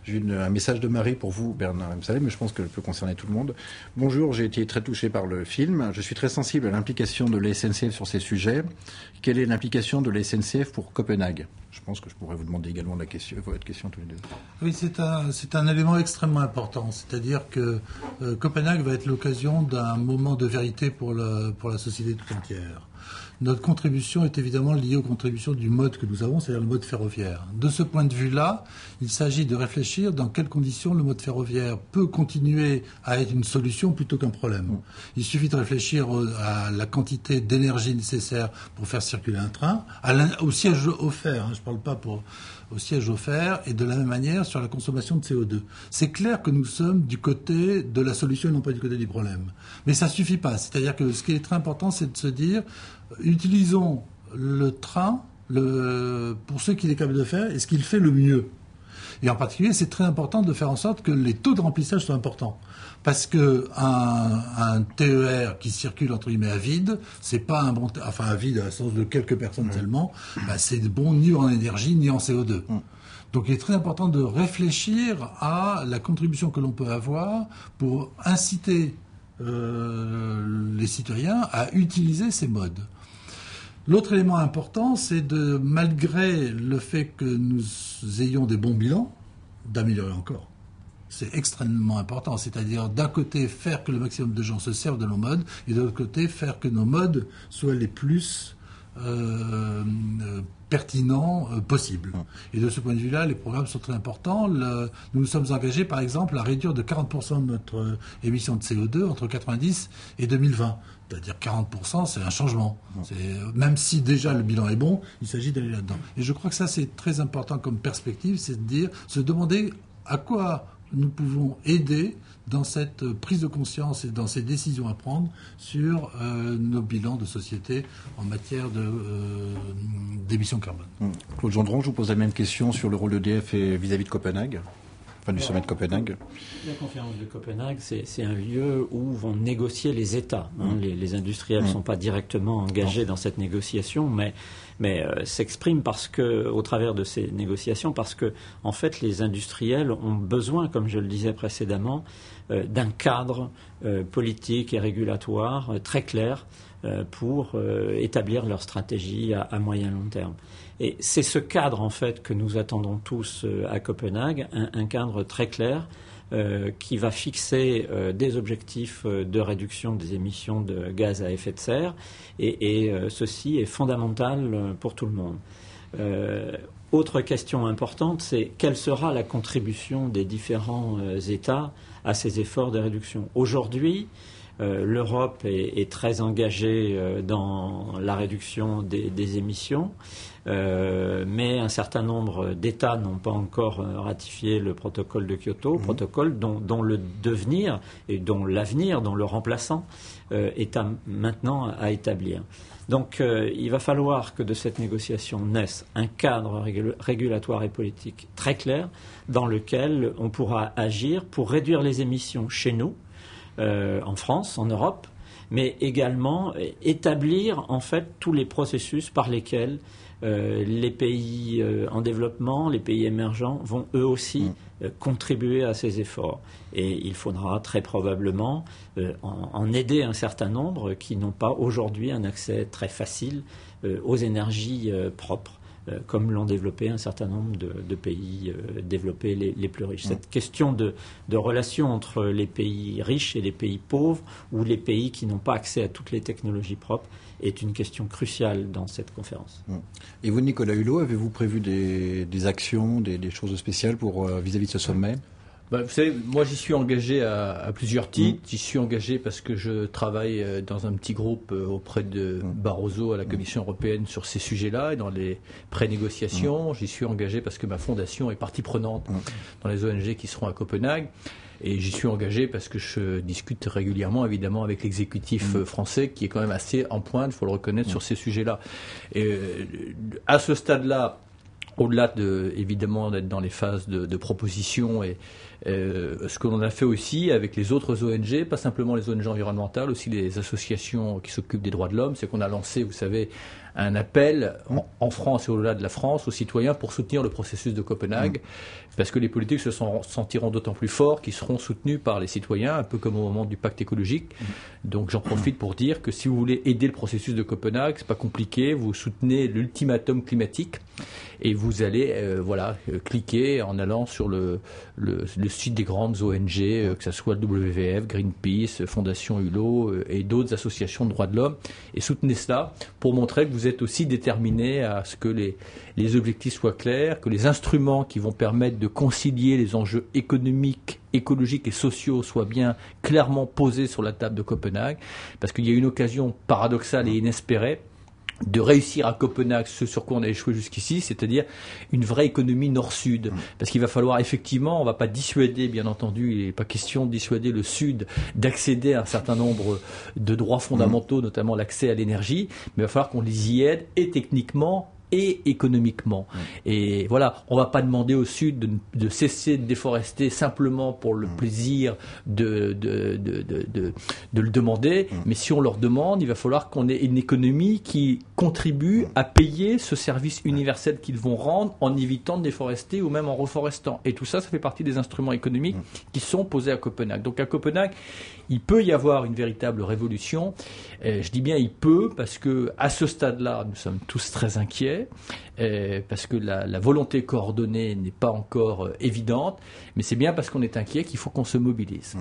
J'ai un message de Marie pour vous, Bernard M. Salem, mais je pense que ça peut concerner tout le monde. Bonjour, j'ai été très touché par le film. Je suis très sensible à l'implication de la SNCF sur ces sujets. Quelle est l'implication de la SNCF pour Copenhague ? Je pense que je pourrais vous demander également votre question tous les deux. Oui, c'est un élément extrêmement important. C'est-à-dire que Copenhague va être l'occasion d'un moment de vérité pour la société tout entière. Notre contribution est évidemment liée aux contributions du mode que nous avons, c'est-à-dire le mode ferroviaire. De ce point de vue-là, il s'agit de réfléchir dans quelles conditions le mode ferroviaire peut continuer à être une solution plutôt qu'un problème. Il suffit de réfléchir à la quantité d'énergie nécessaire pour faire circuler un train, au siège offert, je ne parle pas au siège offert, et de la même manière sur la consommation de CO2. C'est clair que nous sommes du côté de la solution et non pas du côté du problème. Mais ça ne suffit pas. C'est-à-dire que ce qui est très important, c'est de se dire, utilisons le train pour ce qu'il est capable de faire et ce qu'il fait le mieux. Et en particulier, c'est très important de faire en sorte que les taux de remplissage soient importants. Parce qu'un TER qui circule entre guillemets à vide, c'est pas un bon, à vide à la sens de quelques personnes seulement, c'est bon ni en énergie ni en CO2. Donc il est très important de réfléchir à la contribution que l'on peut avoir pour inciter les citoyens à utiliser ces modes. L'autre élément important, c'est malgré le fait que nous ayons des bons bilans, d'améliorer encore. C'est extrêmement important. C'est-à-dire, d'un côté, faire que le maximum de gens se servent de nos modes, et de l'autre côté, faire que nos modes soient les plus pertinents possibles. Et de ce point de vue-là, les programmes sont très importants. Nous nous sommes engagés, par exemple, à réduire de 40% de notre émission de CO2 entre 1990 et 2020. C'est-à-dire 40%, c'est un changement. Même si déjà le bilan est bon, il s'agit d'aller là-dedans. Et je crois que ça, c'est très important comme perspective, c'est de se demander à quoi nous pouvons aider dans cette prise de conscience et dans ces décisions à prendre sur nos bilans de société en matière d'émissions carbone. Claude Gendron, je vous pose la même question sur le rôle d'EDF vis-à-vis de Copenhague. Du sommet de Copenhague. La conférence de Copenhague, c'est un lieu où vont négocier les États. Les industriels ne sont pas directement engagés dans cette négociation, mais s'expriment au travers de ces négociations, parce que, en fait, les industriels ont besoin, comme je le disais précédemment, d'un cadre politique et régulatoire très clair pour établir leur stratégie à moyen long terme. Et c'est ce cadre, en fait, que nous attendons tous à Copenhague, un cadre très clair qui va fixer des objectifs de réduction des émissions de gaz à effet de serre, et ceci est fondamental pour tout le monde. Autre question importante, c'est quelle sera la contribution des différents États à ces efforts de réduction. Aujourd'hui, l'Europe est très engagée dans la réduction des émissions, mais un certain nombre d'États n'ont pas encore ratifié le protocole de Kyoto, protocole dont le devenir et dont l'avenir, dont le remplaçant est maintenant à établir. Donc il va falloir que de cette négociation naisse un cadre régulatoire et politique très clair dans lequel on pourra agir pour réduire les émissions chez nous, en France, en Europe, mais également établir en fait tous les processus par lesquels les pays en développement, les pays émergents vont eux aussi contribuer à ces efforts. Et il faudra très probablement en aider un certain nombre qui n'ont pas aujourd'hui un accès très facile aux énergies propres, comme l'ont développé un certain nombre de pays développés les plus riches. Cette question de relation entre les pays riches et les pays pauvres, ou les pays qui n'ont pas accès à toutes les technologies propres, est une question cruciale dans cette conférence. Et vous, Nicolas Hulot, avez-vous prévu des actions, des choses spéciales vis-à-vis de ce sommet ? Vous savez, moi j'y suis engagé à plusieurs titres. J'y suis engagé parce que je travaille dans un petit groupe auprès de Barroso à la Commission européenne sur ces sujets-là et dans les pré-négociations. J'y suis engagé parce que ma fondation est partie prenante dans les ONG qui seront à Copenhague. Et j'y suis engagé parce que je discute régulièrement, évidemment, avec l'exécutif français qui est quand même assez en pointe, il faut le reconnaître, sur ces sujets-là. Et à ce stade-là, au-delà évidemment d'être dans les phases de proposition et ce que l'on a fait aussi avec les autres ONG, pas simplement les ONG environnementales, aussi les associations qui s'occupent des droits de l'homme, c'est qu'on a lancé, vous savez, un appel en France et au-delà de la France aux citoyens pour soutenir le processus de Copenhague, parce que les politiques se sentiront d'autant plus forts qu'ils seront soutenus par les citoyens, un peu comme au moment du pacte écologique. Donc j'en profite pour dire que si vous voulez aider le processus de Copenhague, c'est pas compliqué, vous soutenez l'ultimatum climatique et vous allez cliquer en allant sur le site des grandes ONG, que ce soit le WWF, Greenpeace, Fondation Hulot et d'autres associations de droits de l'homme, et soutenez cela pour montrer que vous êtes aussi déterminés à ce que les objectifs soient clairs, que les instruments qui vont permettre de concilier les enjeux économiques, écologiques et sociaux soient bien clairement posés sur la table de Copenhague, parce qu'il y a une occasion paradoxale et inespérée de réussir à Copenhague ce sur quoi on a échoué jusqu'ici, c'est-à-dire une vraie économie nord-sud. Parce qu'il va falloir effectivement, on ne va pas dissuader, bien entendu, il n'est pas question de dissuader le Sud d'accéder à un certain nombre de droits fondamentaux, notamment l'accès à l'énergie, mais il va falloir qu'on les y aide et techniquement et économiquement. Et voilà, on ne va pas demander au Sud de cesser de déforester simplement pour le plaisir de le demander, mais si on leur demande, il va falloir qu'on ait une économie qui contribue à payer ce service universel qu'ils vont rendre en évitant de déforester ou même en reforestant. Et tout ça, ça fait partie des instruments économiques qui sont posés à Copenhague. Donc à Copenhague, il peut y avoir une véritable révolution. Je dis bien il peut, parce que à ce stade-là, nous sommes tous très inquiets, parce que la volonté coordonnée n'est pas encore évidente, mais c'est bien parce qu'on est inquiet qu'il faut qu'on se mobilise.